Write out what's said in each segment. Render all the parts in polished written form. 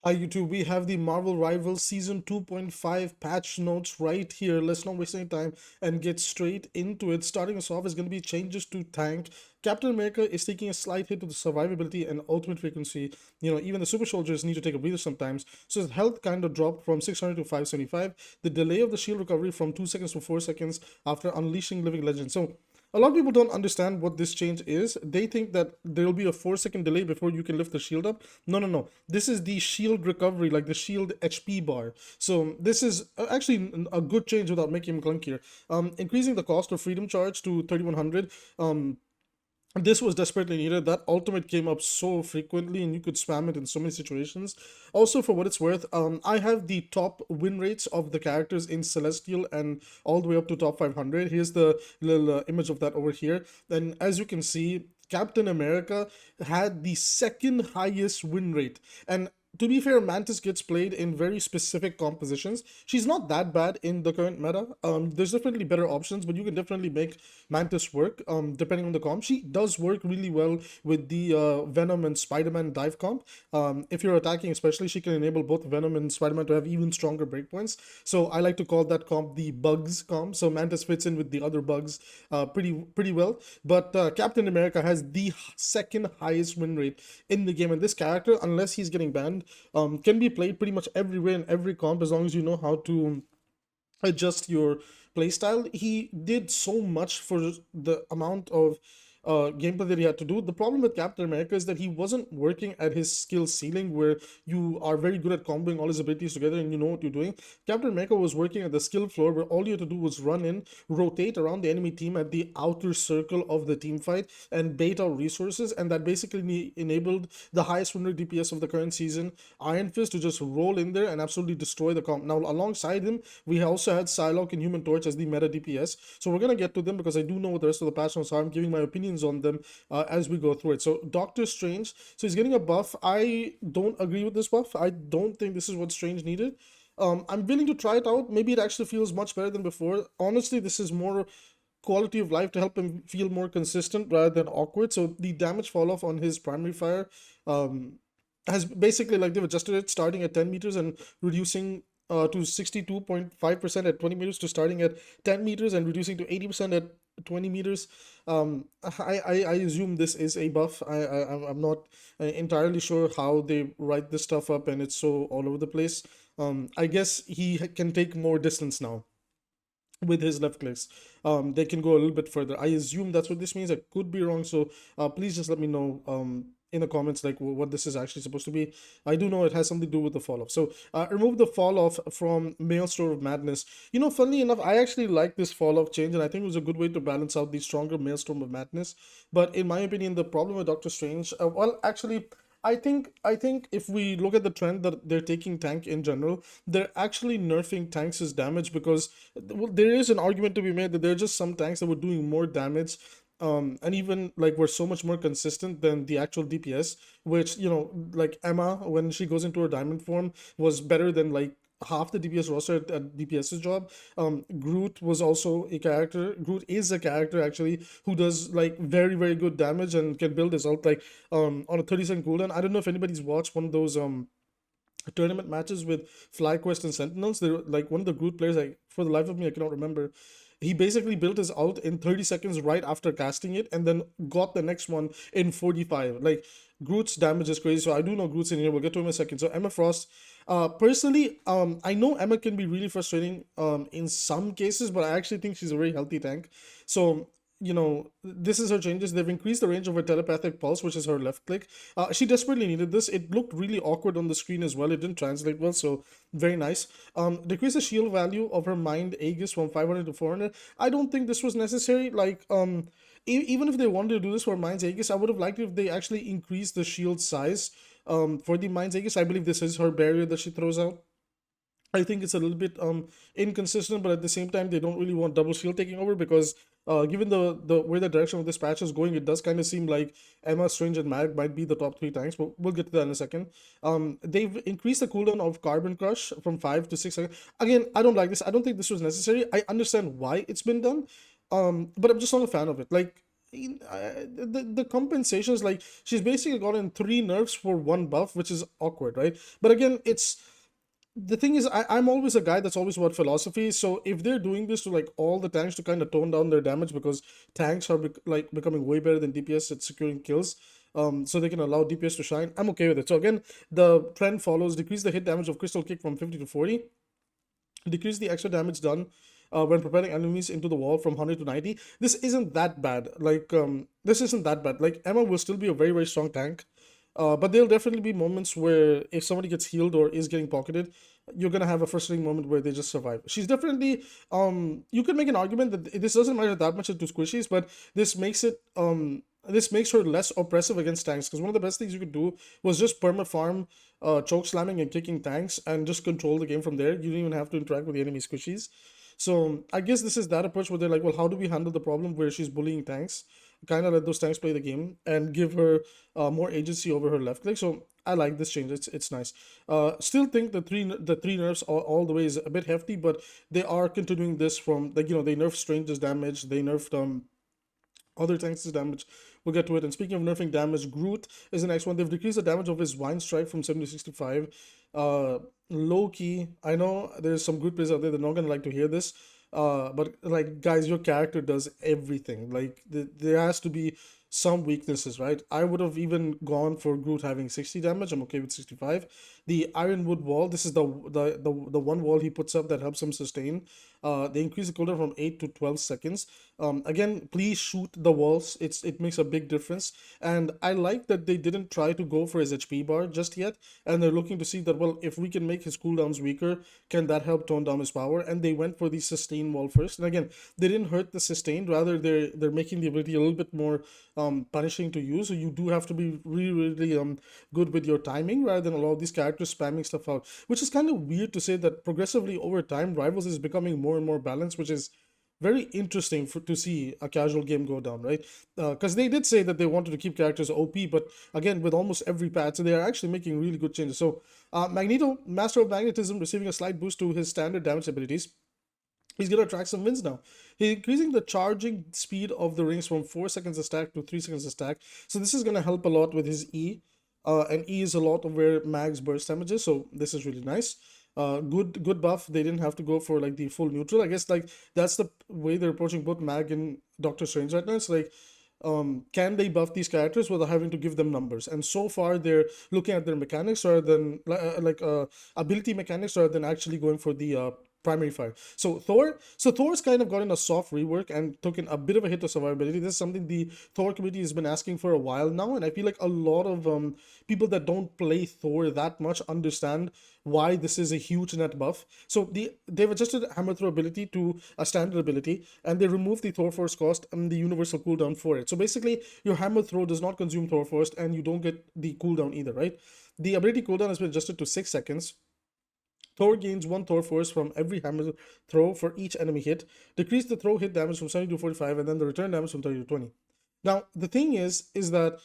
Hi YouTube, we have the Marvel Rivals Season 2.5 patch notes right here. Let's not waste any time and get straight into it. Starting us off is going to be changes to tank. Captain America is taking a slight hit to the survivability and ultimate frequency. Even the super soldiers need to take a breather sometimes. So his health kind of dropped from 600 to 575. The delay of the shield recovery from 2 seconds to 4 seconds after unleashing Living Legend. So a lot of people don't understand what this change is. They think that there will be a 4 second delay before you can lift the shield up. No, no, no. This is the shield recovery, like the shield HP bar. So this is actually a good change without making him clunkier. Increasing the cost of freedom charge to 3100. This was desperately needed. That ultimate came up so frequently and you could spam it in so many situations. Also, for what it's worth, I have the top win rates of the characters in Celestial and all the way up to top 500. Here's the little image of that over here. And as you can see, Captain America had the second highest win rate. And to be fair, Mantis gets played in very specific compositions. She's not that bad in the current meta. There's definitely better options, but you can definitely make Mantis work depending on the comp. She does work really well with the Venom and Spider-Man dive comp. If you're attacking especially, she can enable both Venom and Spider-Man to have even stronger breakpoints. So I like to call that comp the bugs comp. So Mantis fits in with the other bugs pretty well. But Captain America has the second highest win rate in the game. And this character, unless he's getting banned, can be played pretty much everywhere in every comp as long as you know how to adjust your playstyle. He did so much for the amount of gameplay that he had to do. The problem with Captain America is that he wasn't working at his skill ceiling where you are very good at comboing all his abilities together and you know what you're doing. Captain America was working at the skill floor where all you had to do was run in, rotate around the enemy team at the outer circle of the team fight and bait out resources, and that basically enabled the highest win rate DPS of the current season, Iron Fist, to just roll in there and absolutely destroy the comp. Now, alongside him, we also had Psylocke and Human Torch as the meta DPS. So we're gonna get to them because I do know what the rest of the patch notes are. I'm giving my opinions on them as we go through it. So Doctor Strange, so he's getting a buff. I don't agree with this buff. I don't think this is what Strange needed. I'm willing to try it out. Maybe it actually feels much better than before. Honestly, this is more quality of life to help him feel more consistent rather than awkward. So the damage fall off on his primary fire has basically, like, they've adjusted it starting at 10 meters and reducing to 62.5% at 20 meters to starting at 10 meters and reducing to 80% at 20 meters. I assume this is a buff. I'm not entirely sure how they write this stuff up and it's so all over the place. I guess he can take more distance now with his left clicks. They can go a little bit further. I assume that's what this means. I could be wrong, so please just let me know in the comments like what this is actually supposed to be. I do know it has something to do with the fall off. So remove the fall off from Maelstrom of Madness. Funnily enough, I actually like this fall off change, and I think it was a good way to balance out the stronger Maelstrom of Madness. But in my opinion, the problem with Doctor Strange, well, actually, I think if we look at the trend that they're taking tank in general, they're actually nerfing tanks' damage because, well, there is an argument to be made that there are just some tanks that were doing more damage, and even like were so much more consistent than the actual DPS, which, like Emma, when she goes into her diamond form, was better than like half the DPS roster at DPS's job. Groot was also a character. Groot is a character actually who does like very, very good damage and can build his ult like on a 30-second cooldown. I don't know if anybody's watched one of those tournament matches with FlyQuest and Sentinels. They're like one of the Groot players. Like, for the life of me, I cannot remember. He basically built his ult in 30 seconds right after casting it and then got the next one in 45. Like, Groot's damage is crazy. So I do know Groot's in here. We'll get to him in a second. So Emma Frost. Personally, I know Emma can be really frustrating in some cases, but I actually think she's a very healthy tank. So, this is her changes. They've increased the range of her telepathic pulse, which is her left click. She desperately needed this. It looked really awkward on the screen as well. It didn't translate well, so very nice. Decrease the shield value of her mind Aegis from 500 to 400. I don't think this was necessary. Like, even if they wanted to do this for Mind's Aegis, I would have liked it if they actually increased the shield size for the Mind's Aegis. I believe this is her barrier that she throws out. I think it's a little bit inconsistent, but at the same time, they don't really want double shield taking over because given the where the direction of this patch is going, it does kind of seem like Emma, Strange, and Mag might be the top three tanks, but we'll get to that in a second. They've increased the cooldown of Carbon Crush from 5 to 6 seconds. Again, I don't like this. I don't think this was necessary. I understand why it's been done, but I'm just not a fan of it. Like, the compensations, like she's basically gotten 3 nerfs for 1 buff, which is awkward, right? But again, it's the thing is, I'm always a guy that's always about philosophy. So if they're doing this to like all the tanks to kind of tone down their damage because tanks are like becoming way better than DPS at securing kills, so they can allow DPS to shine, I'm okay with it. So again, the trend follows: decrease the hit damage of Crystal Kick from 50 to 40, decrease the extra damage done when propelling enemies into the wall from 100 to 90. This isn't that bad. This isn't that bad. Like, Emma will still be a very, very strong tank. But there'll definitely be moments where if somebody gets healed or is getting pocketed, you're gonna have a frustrating moment where they just survive. She's definitely you could make an argument that this doesn't matter that much to squishies, but this makes her less oppressive against tanks, because one of the best things you could do was just perma farm choke slamming and kicking tanks and just control the game from there. You didn't even have to interact with the enemy squishies. So I guess this is that approach where they're like, well, how do we handle the problem where she's bullying tanks? Kind of let those tanks play the game and give her more agency over her left click. So I like this change. It's nice. Still think the three nerfs all the way is a bit hefty, but they are continuing this from, like, they nerfed Strange's damage, they nerfed other tanks' damage. We'll get to it. And speaking of nerfing damage, Groot is the next one. They've decreased the damage of his Vine Strike from 70 to 65. Low key, I know there's some Groot players out there that are not gonna like to hear this. But like, guys, your character does everything. Like, there has to be some weaknesses, right? I would have even gone for Groot having 60 damage. I'm okay with 65. The Ironwood wall, this is the one wall he puts up that helps him sustain. They increase the cooldown from 8 to 12 seconds. Again, please shoot the walls. It makes a big difference. And I like that they didn't try to go for his HP bar just yet. And they're looking to see that, well, if we can make his cooldowns weaker, can that help tone down his power? And they went for the sustain wall first. And again, they didn't hurt the sustain. Rather, they're making the ability a little bit more punishing to use. So you do have to be really, really good with your timing rather than allow these characters spamming stuff out. Which is kind of weird to say that progressively over time, Rivals is becoming more and more balanced, which is very interesting to see a casual game go down, right? Because they did say that they wanted to keep characters OP, but again, with almost every patch, they are actually making really good changes. So Magneto, Master of Magnetism, receiving a slight boost to his standard damage abilities. He's going to attract some wins now. He's increasing the charging speed of the rings from 4 seconds a stack to 3 seconds a stack. So this is going to help a lot with his E. And E is a lot of where Mag's burst damage is. So this is really nice. Good buff. They didn't have to go for like the full neutral. I guess like that's the way they're approaching both Mag and Doctor Strange right now. It's like, can they buff these characters without having to give them numbers? And so far they're looking at their mechanics rather than ability mechanics rather than actually going for the primary fire. So Thor's kind of gotten a soft rework and taken a bit of a hit to survivability. This is something the Thor community has been asking for a while now, and I feel like a lot of people that don't play Thor that much understand why this is a huge net buff. So they've adjusted Hammer Throw ability to a standard ability, and they removed the Thor Force cost and the universal cooldown for it. So basically, your Hammer Throw does not consume Thor Force, and you don't get the cooldown either, right? The ability cooldown has been adjusted to 6 seconds. Thor gains 1 Thor Force from every hammer throw for each enemy hit. Decrease the throw hit damage from 70 to 45, and then the return damage from 30 to 20. Now, the thing is that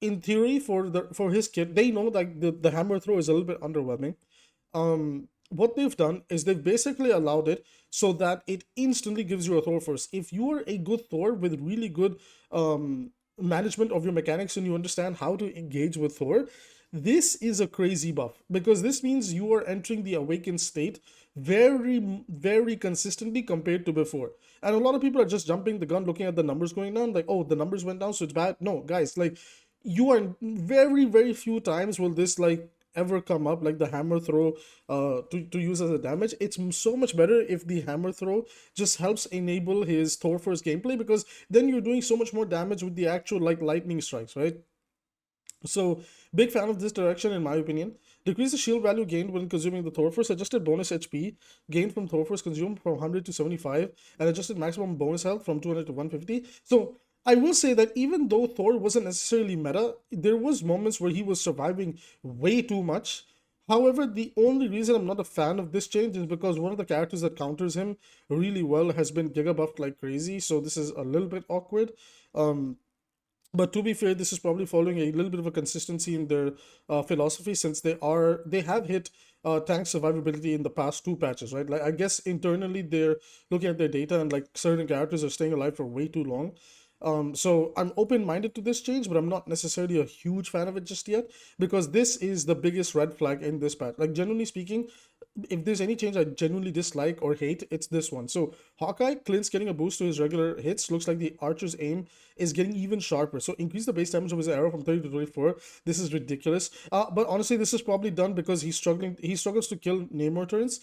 in theory, for his kit, they know that the hammer throw is a little bit underwhelming. What they've done is they've basically allowed it so that it instantly gives you a Thor Force. If you are a good Thor with really good management of your mechanics and you understand how to engage with Thor, this is a crazy buff, because this means you are entering the awakened state very, very consistently compared to before. And a lot of people are just jumping the gun, looking at the numbers going down, like, oh, the numbers went down, so it's bad. No, guys, like, you are very, very few times will this like ever come up, like the hammer throw to use as a damage. It's so much better if the hammer throw just helps enable his Thor Force gameplay, because then you're doing so much more damage with the actual like lightning strikes, right? So, big fan of this direction in my opinion. Decrease the shield value gained when consuming the Thor Force. Adjusted bonus HP gained from Thor Force consumed from 100 to 75. And adjusted maximum bonus health from 200 to 150. So, I will say that even though Thor wasn't necessarily meta, there was moments where he was surviving way too much. However, the only reason I'm not a fan of this change is because one of the characters that counters him really well has been gigabuffed like crazy. So, this is a little bit awkward. But to be fair, this is probably following a little bit of a consistency in their philosophy, since they have hit tank survivability in the past 2 patches, right? Like, I guess internally they're looking at their data and like certain characters are staying alive for way too long. So I'm open-minded to this change, but I'm not necessarily a huge fan of it just yet, because this is the biggest red flag in this patch. Like, generally speaking, if there's any change I genuinely dislike or hate, it's this one. So Hawkeye, Clint's getting a boost to his regular hits. Looks like the archer's aim is getting even sharper. So increase the base damage of his arrow from 30 to 24. This is ridiculous. But honestly, this is probably done because he's struggling. He struggles to kill Namor turrets.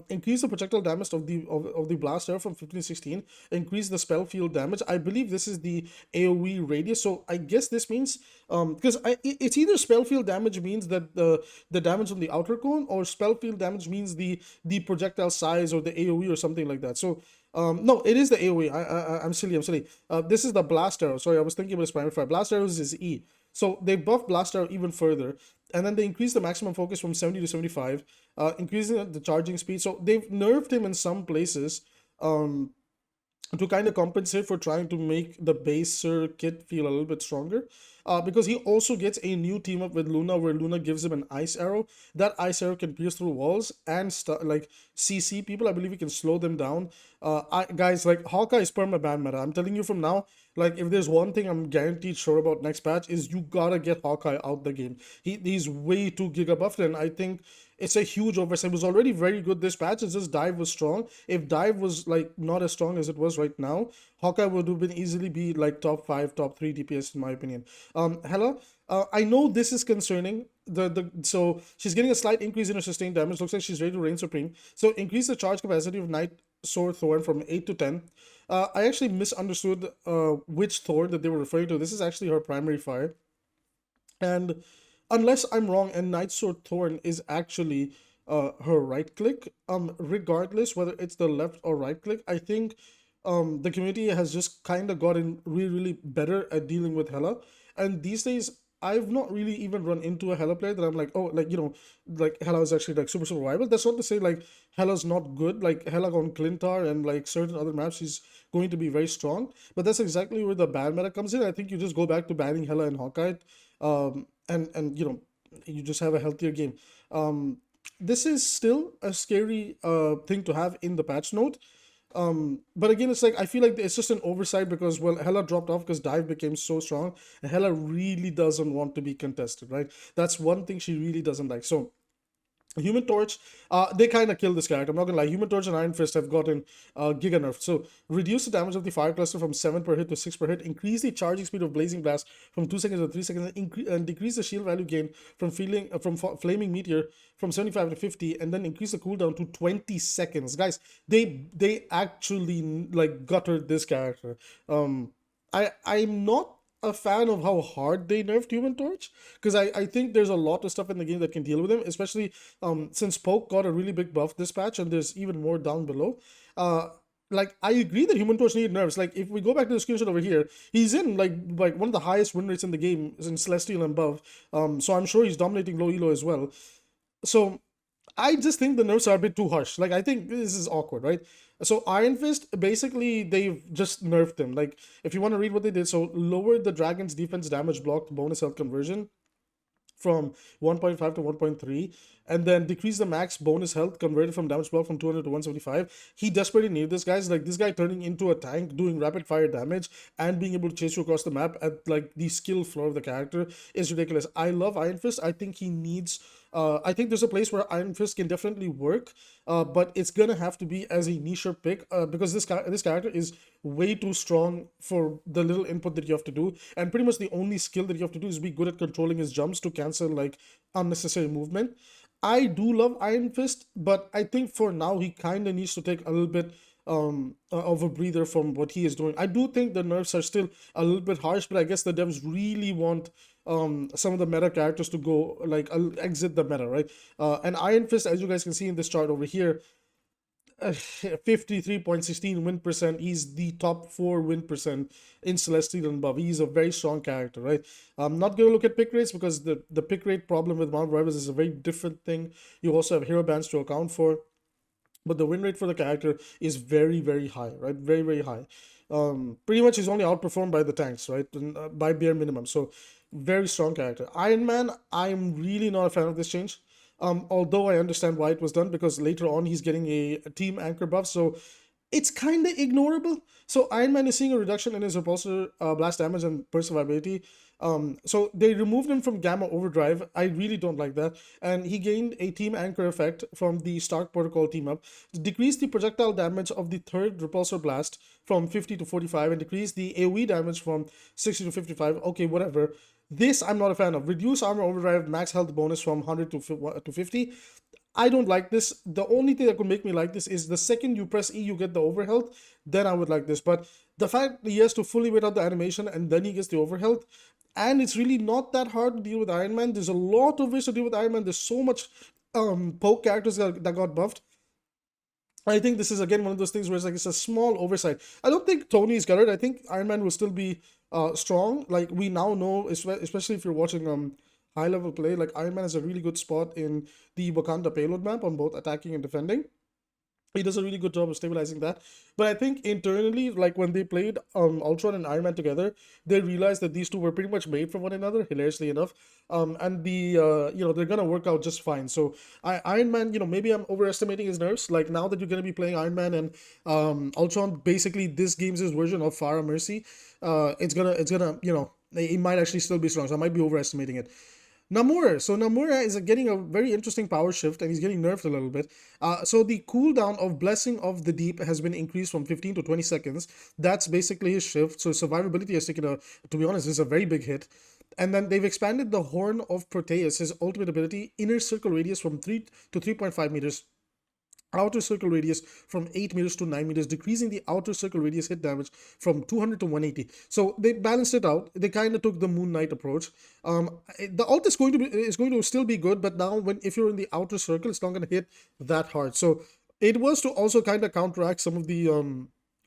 Increase the projectile damage of the blast arrow from 15 to 16. Increase the spell field damage. I believe this is the AoE radius. So I guess this means because it's either spell field damage means that the damage on the outer cone, or spell field damage means the projectile size or the AoE or something like that. So no, it is the AoE. I'm silly. This is the blast arrow. Sorry, I was thinking about his primary fire. Blast arrows is E. So they buff blast arrow even further, and then they increase the maximum focus from 70 to 75, increasing the charging speed. So they've nerfed him in some places. To kind of compensate for trying to make the baser kit feel a little bit stronger. Because he also gets a new team up with Luna, where Luna gives him an ice arrow. That ice arrow can pierce through walls and like CC people. I believe he can slow them down. Guys, like, Hawkeye is perma-ban meta. I'm telling you from now, like, if there's one thing I'm guaranteed sure about next patch, is you gotta get Hawkeye out the game. He's way too giga buffed, and I think it's a huge oversight. It was already very good this patch. It's just dive was strong. If dive was like not as strong as it was right now, Hawkeye would have been easily be like top 5, top 3 DPS in my opinion. Hela, I know this is concerning. So she's getting a slight increase in her sustained damage. Looks like she's ready to reign supreme. So increase the charge capacity of Night Sword Thorn from 8 to 10. I actually misunderstood which Thorn that they were referring to. This is actually her primary fire. And unless I'm wrong, and Night Sword Thorn is actually her right click, regardless whether it's the left or right click, I think the community has just kind of gotten really better at dealing with Hela. And these days, I've not really even run into a Hela player that I'm like, oh, like, like Hela is actually like super viable. That's not to say like Hela's not good. Like, Hela on Clintar and like certain other maps, she's going to be very strong. But that's exactly where the ban meta comes in. I think you just go back to banning Hela and Hawkeye, and you just have a healthier game. This is still a scary thing to have in the patch note. But again, it's like, I feel like it's just an oversight because, well, Hela dropped off because dive became so strong, and Hela really doesn't want to be contested, right? That's one thing she really doesn't like. So Human Torch, they kind of killed this character. I'm not gonna lie. Human Torch and Iron Fist have gotten giga nerfed. So reduce the damage of the fire cluster from 7 per hit to 6 per hit. Increase the charging speed of Blazing Blast from 2 seconds to 3 seconds. And decrease the shield value gain from Flaming Meteor from 75 to 50. And then increase the cooldown to 20 seconds. Guys, they actually like guttered this character. I'm not a fan of how hard they nerfed Human Torch, because I think there's a lot of stuff in the game that can deal with him, especially since Poke got a really big buff this patch, and there's even more down below. Like, I agree that Human Torch needed nerfs. Like, if we go back to the screenshot over here, he's in like one of the highest win rates in the game in Celestial and above. So I'm sure he's dominating low elo as well. So I just think the nerfs are a bit too harsh. Like, I think this is awkward, right? So Iron Fist, basically, they've just nerfed him. Like, if you want to read what they did, so lowered the dragon's defense damage blocked bonus health conversion from 1.5 to 1.3, and then decrease the max bonus health converted from damage block from 200 to 175. He desperately needed this, guys. Like, this guy turning into a tank, doing rapid fire damage, and being able to chase you across the map at like the skill floor of the character is ridiculous. I love Iron Fist. I think he needs I think there's a place where Iron Fist can definitely work, but it's gonna have to be as a niche pick, because this character is way too strong for the little input that you have to do, and pretty much the only skill that you have to do is be good at controlling his jumps to cancel like unnecessary movement. I do love Iron Fist, but I think for now he kind of needs to take a little bit of a breather from what he is doing. I do think the nerfs are still a little bit harsh, but I guess the devs really want some of the meta characters to go like exit the meta, right? And Iron Fist, as you guys can see in this chart over here, 53.16 win percent. He's the top 4 win percent in Celestial and above. He's a very strong character, right? I'm not going to look at pick rates because the pick rate problem with Mount Rivals is a very different thing. You also have hero bans to account for, but the win rate for the character is very high, right? Very high. Pretty much he's only outperformed by the tanks, right? And, by bare minimum. So very strong character. Iron Man, I'm really not a fan of this change. Although I understand why it was done, because later on he's getting a team anchor buff. So it's kind of ignorable. So Iron Man is seeing a reduction in his repulsor blast damage and burst survivability. So they removed him from Gamma Overdrive. I really don't like that. And he gained a team anchor effect from the Stark Protocol team up. Decreased the projectile damage of the third repulsor blast from 50 to 45 and decreased the AoE damage from 60 to 55. Okay, whatever. This I'm not a fan of. Reduce armor overdrive max health bonus from 100 to 50. I don't like this. The only thing that could make me like this is the second you press E, you get the overhealth. Then I would like this. But the fact that he has to fully wait out the animation and then he gets the overhealth, and it's really not that hard to deal with Iron Man. There's a lot of ways to deal with Iron Man. There's so much poke characters that got buffed. I think this is again one of those things where it's a small oversight. I don't think Tony is gutted. I think Iron Man will still be strong. Like we now know, especially if you're watching high level play, like Iron Man has a really good spot in the Wakanda payload map on both attacking and defending. He does a really good job of stabilizing that. But I think internally, like when they played Ultron and Iron Man together, they realized that these two were pretty much made for one another, hilariously enough. And they're gonna work out just fine. So Iron Man, maybe I'm overestimating his nerfs. Like now that you're gonna be playing Iron Man and Ultron, basically this game's version of Farah Mercy, it's gonna it might actually still be strong. So I might be overestimating it. Namor. So Namor is getting a very interesting power shift and he's getting nerfed a little bit. So the cooldown of Blessing of the Deep has been increased from 15 to 20 seconds. That's basically his shift. So survivability has taken to be honest, this is a very big hit. And then they've expanded the Horn of Proteus, his ultimate ability, inner circle radius from 3 to 3.5 meters. Outer circle radius from 8 meters to 9 meters, decreasing the outer circle radius hit damage from 200 to 180. So they balanced it out. They kind of took the Moon Knight approach. The ult is going to still be good, but now if you're in the outer circle, it's not going to hit that hard. So it was to also kind of counteract some of the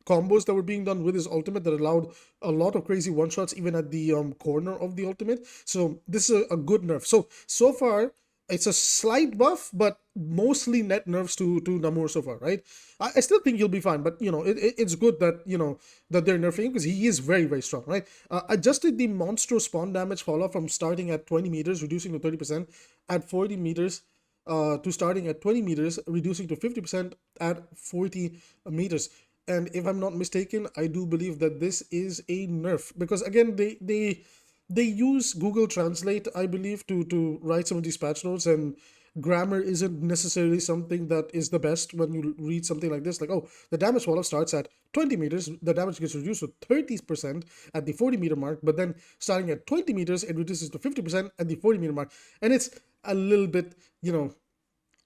combos that were being done with his ultimate that allowed a lot of crazy one shots even at the corner of the ultimate. So this is a good nerf. So far it's a slight buff, but mostly net nerfs to Namor so far, right? I still think he'll be fine, but it's good that that they're nerfing because he is very, very strong, right? Adjusted the monster spawn damage falloff from starting at 20 meters, reducing to 30% at 40 meters, to starting at 20 meters, reducing to 50% at 40 meters. And if I'm not mistaken, I do believe that this is a nerf because again they use Google Translate, I believe, to write some of these patch notes, and grammar isn't necessarily something that is the best when you read something like this. Like, oh, the damage falloff starts at 20 meters, the damage gets reduced to 30% at the 40 meter mark, but then starting at 20 meters, it reduces to 50% at the 40 meter mark, and it's a little bit,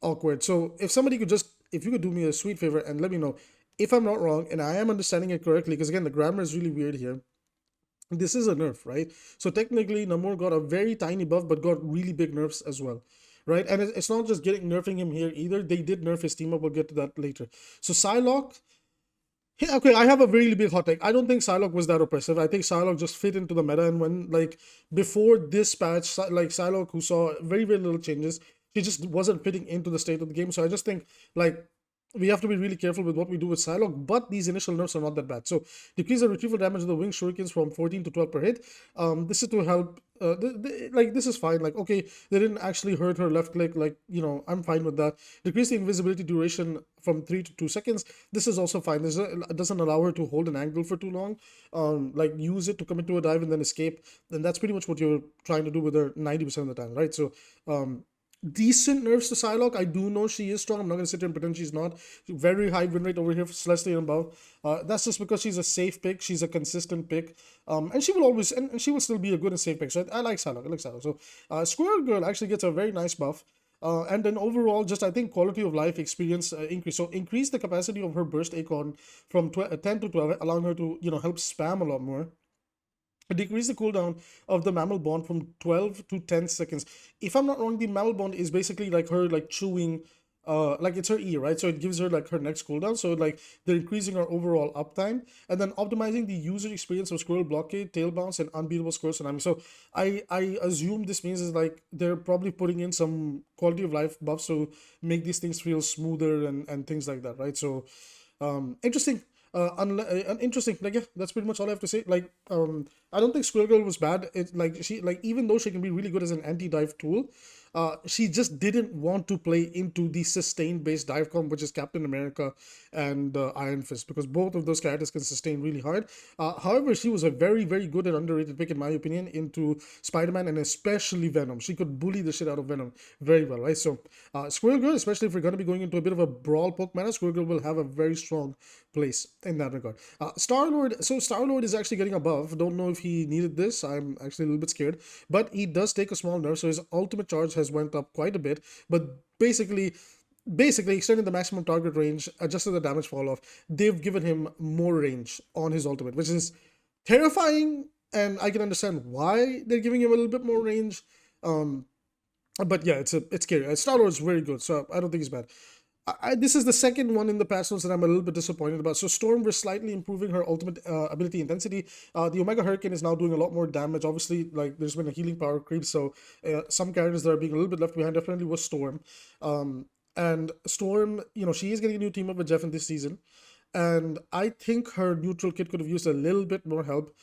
awkward. So if you could do me a sweet favor and let me know if I'm not wrong and I am understanding it correctly, because again, the grammar is really weird here. This is a nerf, right? So technically Namor got a very tiny buff but got really big nerfs as well, right? And it's not just nerfing him here either. They did nerf his team up. We'll get to that later. So Psylocke, okay, I have a really big hot take. I don't think Psylocke was that oppressive. I think Psylocke just fit into the meta, and when before this patch, Psylocke, who saw very, very little changes, she just wasn't fitting into the state of the game. So I just think we have to be really careful with what we do with Psylocke, but these initial nerfs are not that bad. So decrease the retrieval damage of the wing shurikens from 14 to 12 per hit. This is to help. This is fine. Okay, they didn't actually hurt her left click. I'm fine with that. Decrease the invisibility duration from 3 to 2 seconds. This is also fine. It doesn't allow her to hold an angle for too long. Use it to commit to a dive and then escape. And that's pretty much what you're trying to do with her 90% of the time, right? So decent nerfs to Psylocke. I do know she is strong. I'm not going to sit here and pretend she's not. Very high win rate over here for Celestial and above. That's just because she's a safe pick. She's a consistent pick. And she will always, and she will still be a good and safe pick. So I like Psylocke. So Squirrel Girl actually gets a very nice buff. And then overall, just I think quality of life experience increase. So increase the capacity of her burst acorn from 10 to 12, allowing her to, help spam a lot more. Decrease the cooldown of the mammal bond from 12 to 10 seconds. If I'm not wrong, the mammal bond is basically her chewing, it's her E, right? So it gives her her next cooldown. So they're increasing our overall uptime, and then optimizing the user experience of Squirrel Blockade, Tail Bounce, and Unbeatable Squirrel Tsunami. So I assume this means is they're probably putting in some quality of life buffs to make these things feel smoother and things like that, right? So interesting. Interesting. Yeah, that's pretty much all I have to say. I don't think Squirrel Girl was bad. It she even though she can be really good as an anti-dive tool, she just didn't want to play into the sustained based dive comp, which is Captain America and Iron Fist, because both of those characters can sustain really hard. However, she was a very, very good and underrated pick, in my opinion, into Spider-Man and especially Venom. She could bully the shit out of Venom very well, right? So, Squirrel Girl, especially if we're going to be going into a bit of a brawl poke meta, Squirrel Girl will have a very strong place in that regard. Star-Lord, so Star-Lord is actually getting a buff. Don't know if he needed this. I'm actually a little bit scared, but he does take a small nerf, so his ultimate charge has went up quite a bit. But basically extending the maximum target range, adjusted the damage fall off, they've given him more range on his ultimate, which is terrifying, and I can understand why they're giving him a little bit more range. But yeah, it's scary. Star-Lord is very good, so I don't think he's bad. This is the second one in the past notes that I'm a little bit disappointed about. So Storm was slightly improving her ultimate ability intensity. The Omega Hurricane is now doing a lot more damage. Obviously, like there's been a healing power creep, so some characters that are being a little bit left behind definitely was Storm. And Storm, she is getting a new team up with Jeff in this season, and I think her neutral kit could have used a little bit more help.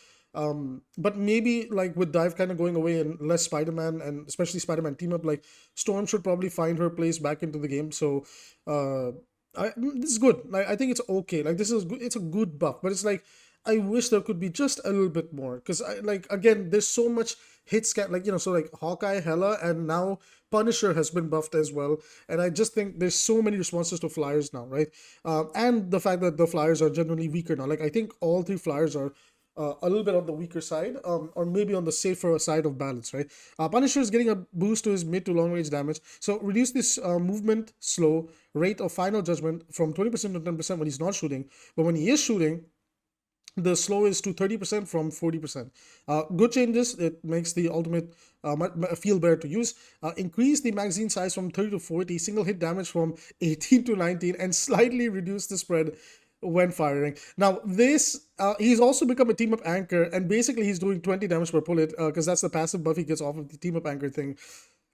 But maybe like with Dive kind of going away and less Spider-Man and especially Spider-Man team up, like Storm should probably find her place back into the game. So this is good. Like I think it's okay. Like this is good. It's a good buff, but it's like I wish there could be just a little bit more, because like again, there's so much hit scan, like so like Hawkeye, Hela, and now Punisher has been buffed as well, and I just think there's so many responses to flyers now, right? And the fact that the flyers are generally weaker now. Like I think all three flyers are a little bit on the weaker side, or maybe on the safer side of balance, right? Punisher is getting a boost to his mid to long range damage, so reduce this movement slow rate of final judgment from 20% to 10% when he's not shooting, but when he is shooting, the slow is to 30% from 40%. Good changes. It makes the ultimate feel better to use. Increase the magazine size from 30 to 40, single hit damage from 18 to 19, and slightly reduce the spread when firing. Now this, he's also become a team up anchor, and basically he's doing 20 damage per bullet, because that's the passive buff he gets off of the team up anchor thing.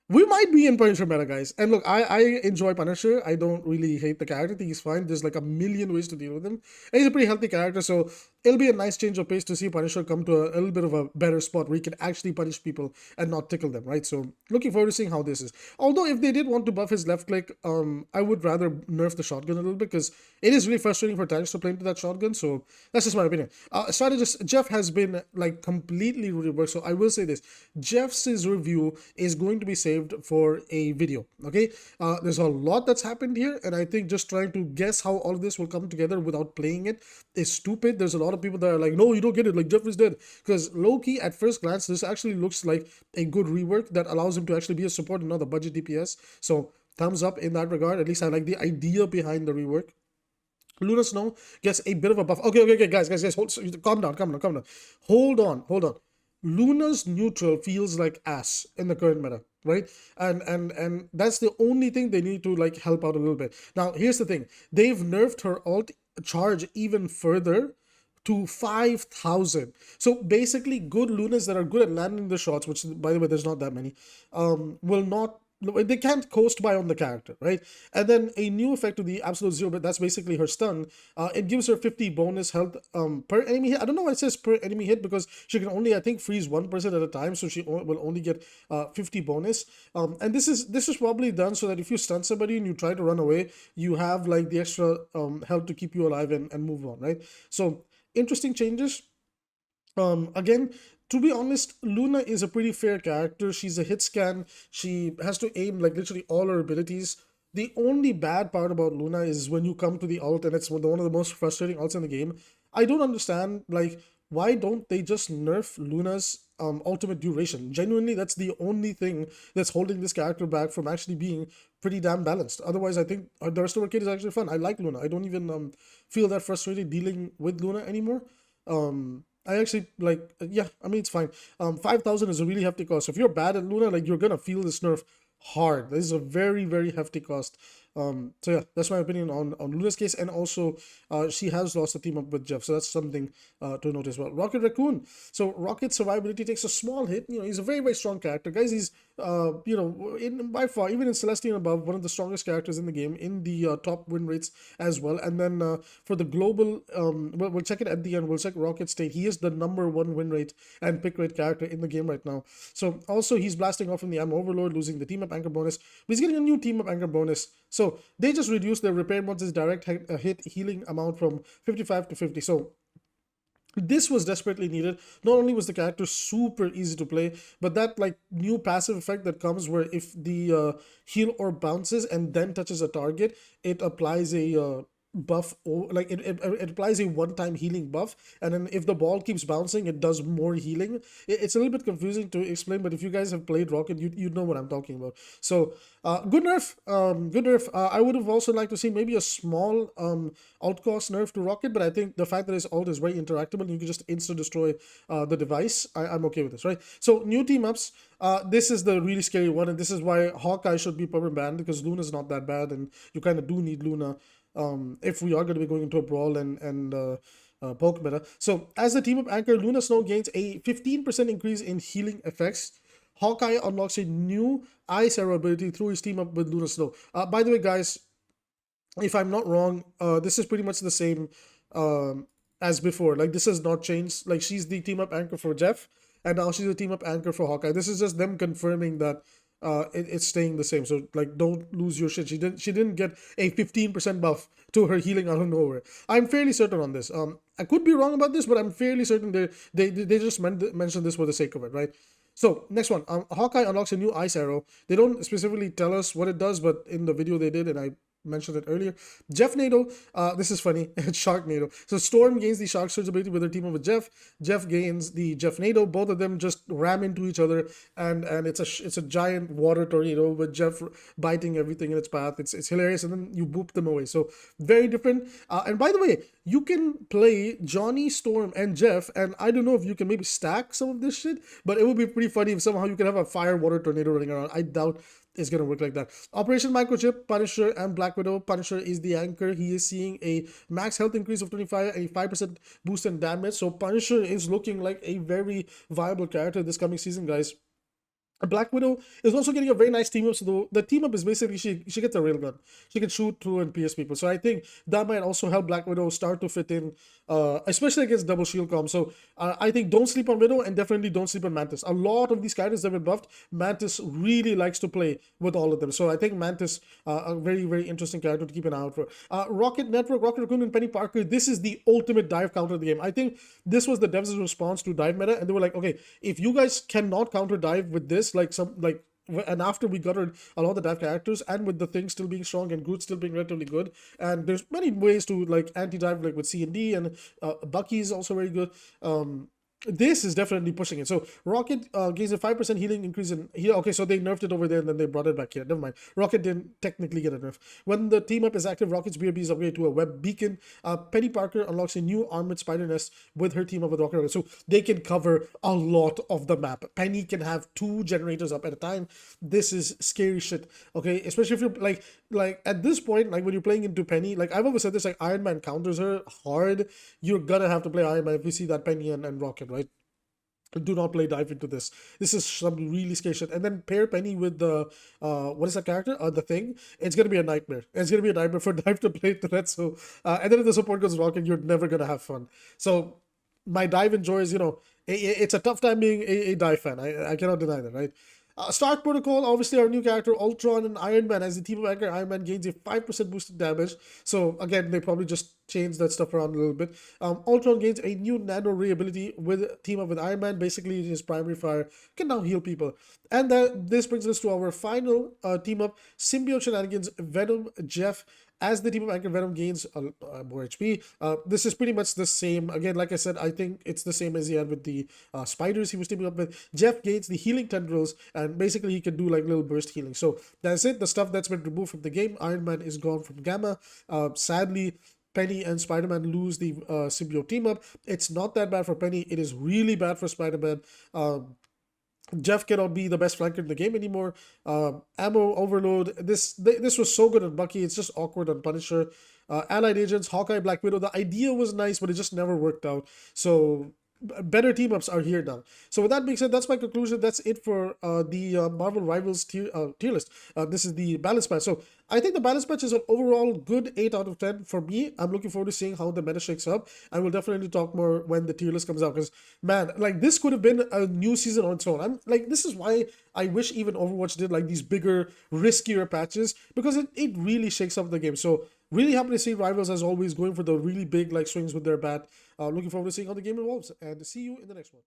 We might be in Punisher meta, guys. And look, I enjoy Punisher. I don't really hate the character. I think he's fine. There's like a million ways to deal with him. And he's a pretty healthy character, so it'll be a nice change of pace to see Punisher come to a little bit of a better spot where he can actually punish people and not tickle them, right? So looking forward to seeing how this is. Although if they did want to buff his left click, I would rather nerf the shotgun a little bit, because it is really frustrating for tanks to play into that shotgun. So that's just my opinion. Strategist Jeff has been like completely reworked. So I will say this: Jeff's review is going to be saved for a video. Okay, there's a lot that's happened here, and I think just trying to guess how all of this will come together without playing it is stupid. There's a lot of people that are like, no, you don't get it, like Jeff is dead, because low-key at first glance this actually looks like a good rework that allows him to actually be a support and not a budget DPS. So thumbs up in that regard. At least I like the idea behind the rework. Luna Snow gets a bit of a buff. Okay, guys, calm down. Hold on. Luna's neutral feels like ass in the current meta, right? And that's the only thing they need to like help out a little bit. Now, here's the thing. They've nerfed her alt charge even further to 5,000. So basically, good Lunas that are good at landing the shots, which by the way, there's not that many, will not, they can't coast by on the character, right? And then a new effect to the absolute zero, but that's basically her stun. It gives her 50 bonus health per enemy hit. I don't know why it says per enemy hit, because she can only, I think, freeze 1% at a time, so she will only get 50 bonus. And this is probably done so that if you stun somebody and you try to run away, you have like the extra health to keep you alive and move on, right? So interesting changes. Again, to be honest, Luna is a pretty fair character. She's a hit scan. She has to aim like literally all her abilities. The only bad part about Luna is when you come to the ult, and it's one of the most frustrating ults in the game. I don't understand, like, why don't they just nerf Luna's ultimate duration? Genuinely, that's the only thing that's holding this character back from actually being pretty damn balanced. Otherwise, I think the rest of her kit is actually fun. I like Luna. I don't even feel that frustrated dealing with Luna anymore. I actually like, yeah, I mean, it's fine. 5,000 is a really hefty cost. So if you're bad at Luna, like, you're gonna feel this nerf hard. This is a very, very hefty cost. So yeah, that's my opinion on Luna's case, and also she has lost the team up with Jeff, so that's something to note as well. Rocket Raccoon. So Rocket's survivability takes a small hit. He's a very strong character, guys. He's in by far, even in Celestial and above, one of the strongest characters in the game, in the top win rates as well. And then for the global, we'll check it at the end. We'll check Rocket State. He is the #1 win rate and pick rate character in the game right now. So also he's blasting off from the Ammo Overlord, losing the team up anchor bonus, but he's getting a new team up anchor bonus. So they just reduced their repair mods' direct hit healing amount from 55 to 50. So this was desperately needed. Not only was the character super easy to play, but that like new passive effect that comes where if the heal orb bounces and then touches a target, it applies a buff, or like it applies a one-time healing buff, and then if the ball keeps bouncing, it does more healing. It's a little bit confusing to explain, but if you guys have played Rocket, you know what I'm talking about. So good nerf, good nerf. I would have also liked to see maybe a small outcost nerf to Rocket, but I think the fact that his ult is very interactable and you can just insta destroy the device, I'm okay with this, right? So new team ups. This is the really scary one, and this is why Hawkeye should be permanent banned, because Luna's not that bad, and you kind of do need Luna if we are going to be going into a brawl and poke meta. So as the team up anchor, Luna Snow gains a 15% increase in healing effects. Hawkeye unlocks a new Ice Arrow ability through his team up with Luna Snow. By the way, guys, if I'm not wrong, this is pretty much the same as before. Like, this has not changed. Like, she's the team up anchor for Jeff, and now she's a team up anchor for Hawkeye. This is just them confirming that it's staying the same. So like, don't lose your shit. She didn't get a 15% buff to her healing out of nowhere. I'm fairly certain on this. I could be wrong about this, but I'm fairly certain they just mentioned this for the sake of it, right? So next one, Hawkeye unlocks a new Ice Arrow. They don't specifically tell us what it does, but in the video they did, and I mentioned it earlier. Jeff Nado, this is funny, it's Sharknado. So Storm gains the Shark Surge ability with her team up with Jeff. Jeff gains the Jeff Nado. Both of them just ram into each other, and it's a giant water tornado with Jeff biting everything in its path. It's hilarious, and then you boop them away. So very different. And by the way, you can play Johnny, Storm, and Jeff, and I don't know if you can maybe stack some of this shit, but it would be pretty funny if somehow you can have a fire water tornado running around. I doubt it's going to work like that. Operation Microchip, Punisher, and Black Widow. Punisher is the anchor. He is seeing a max health increase of 25 and a 5% boost in damage. So Punisher is looking like a very viable character this coming season, guys. Black Widow is also getting a very nice team up. So the team up is basically she gets a railgun. She can shoot through and pierce people. So I think that might also help Black Widow start to fit in, especially against double shield comp. So I think don't sleep on Widow, and definitely don't sleep on Mantis. A lot of these characters that have been buffed, Mantis really likes to play with all of them. So I think Mantis, a very interesting character to keep an eye out for. Rocket Network, Rocket Raccoon, and Penny Parker. This is the ultimate dive counter of the game. I think this was the devs' response to dive meta, and they were like, okay, if you guys cannot counter dive with this, and after we gutted a lot of the dive characters, and with the thing still being strong and Groot still being relatively good, and there's many ways to like anti-dive, like with C&D, and Bucky is also very good. This is definitely pushing it. So Rocket gains a 5% healing increase in here. Okay, so they nerfed it over there and then they brought it back here. Never mind. Rocket didn't technically get a nerf. When the team up is active, Rocket's BRB is upgraded to a web beacon. Penny Parker unlocks a new armored spider nest with her team up with Rocket. So they can cover a lot of the map. Penny can have 2 generators up at a time. This is scary shit. Okay, especially if you're like at this point, like when you're playing into Penny, like I've always said this, like Iron Man counters her hard. You're gonna have to play Iron Man if you see that Penny and Rocket, right? Do not play dive into this. This is some really scary shit. And then pair Penny with the what is that character? The Thing. It's gonna be a nightmare. It's gonna be a nightmare for dive to play threat. So and then if the support goes Rocket, you're never gonna have fun. So my dive enjoys, it's a tough time being a dive fan. I cannot deny that, right? Stark Protocol, obviously our new character, Ultron and Iron Man. As the team of anchor, Iron Man gains a 5% boosted damage. So again, they probably just changed that stuff around a little bit. Ultron gains a new nano ray ability with team up with Iron Man. Basically, his primary fire can now heal people. And this brings us to our final team up, Symbiote Shenanigans, Venom, Jeff. As the team of anchor, Venom gains more HP. This is pretty much the same. Again, like I said, I think it's the same as he had with the spiders he was teaming up with. Jeff gains the healing tendrils, and basically he can do like little burst healing. So that's it. The stuff that's been removed from the game. Iron Man is gone from Gamma. Sadly, Penny and Spider-Man lose the symbiote team up. It's not that bad for Penny. It is really bad for Spider-Man. Jeff cannot be the best flanker in the game anymore. Ammo overload. This was so good on Bucky. It's just awkward on Punisher. Allied Agents, Hawkeye, Black Widow. The idea was nice, but it just never worked out. So better team ups are here now. So with that being said, that's my conclusion. That's it for the Marvel Rivals tier list. This is the balance match. So I think the balance match is an overall good 8 out of 10 for me. I'm looking forward to seeing how the meta shakes up. I will definitely talk more when the tier list comes out, because man, like this could have been a new season on its own. I'm like, this is why I wish even Overwatch did like these bigger, riskier patches, because it really shakes up the game. So really happy to see Rivals, as always, going for the really big like swings with their bat. Looking forward to seeing how the game evolves, and see you in the next one.